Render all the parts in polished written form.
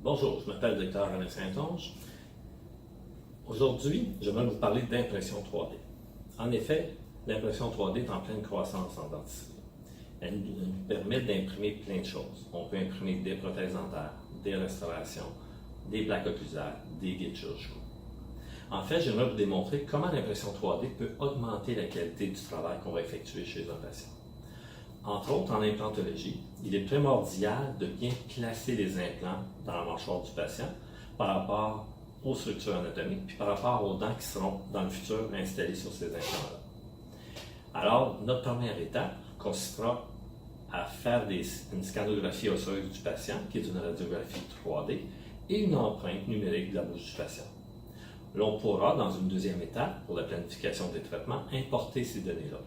Bonjour, je m'appelle Dr. Alain Saint-Onge. Aujourd'hui, j'aimerais vous parler d'impression 3D. En effet, l'impression 3D est en pleine croissance en dentisterie. Elle nous permet d'imprimer plein de choses. On peut imprimer des prothèses dentaires, des restaurations, des plaques occlusaires, des guides chirurgicaux. En fait, j'aimerais vous démontrer comment l'impression 3D peut augmenter la qualité du travail qu'on va effectuer chez un patient. Entre autres, en implantologie, il est primordial de bien placer les implants dans la mâchoire du patient par rapport aux structures anatomiques puis par rapport aux dents qui seront dans le futur installées sur ces implants-là. Alors, notre première étape consistera à faire une scanographie osseuse du patient, qui est une radiographie 3D, et une empreinte numérique de la bouche du patient. L'on pourra, dans une deuxième étape, pour la planification des traitements, importer ces données-là.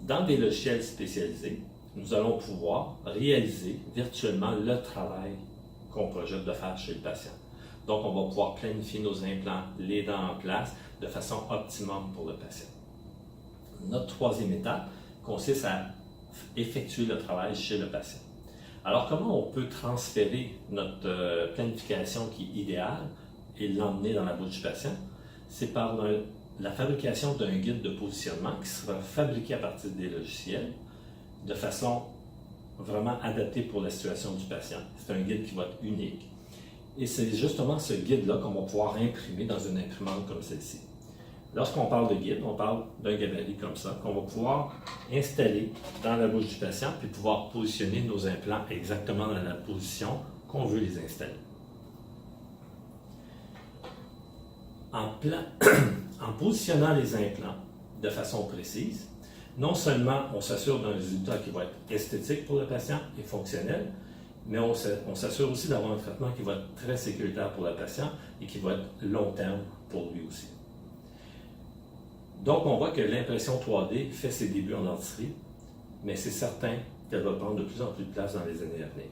Dans des logiciels spécialisés, nous allons pouvoir réaliser virtuellement le travail qu'on projette de faire chez le patient. Donc, on va pouvoir planifier nos implants, les dents en place, de façon optimum pour le patient. Notre troisième étape consiste à effectuer le travail chez le patient. Alors, comment on peut transférer notre planification qui est idéale et l'emmener dans la bouche du patient? C'est par la fabrication d'un guide de positionnement qui sera fabriqué à partir des logiciels de façon vraiment adaptée pour la situation du patient. C'est un guide qui va être unique. Et c'est justement ce guide-là qu'on va pouvoir imprimer dans une imprimante comme celle-ci. Lorsqu'on parle de guide, on parle d'un gabarit comme ça, qu'on va pouvoir installer dans la bouche du patient puis pouvoir positionner nos implants exactement dans la position qu'on veut les installer. En positionnant les implants de façon précise, non seulement on s'assure d'un résultat qui va être esthétique pour le patient et fonctionnel, mais on s'assure aussi d'avoir un traitement qui va être très sécuritaire pour le patient et qui va être long terme pour lui aussi. Donc, on voit que l'impression 3D fait ses débuts en dentisterie, mais c'est certain qu'elle va prendre de plus en plus de place dans les années à venir.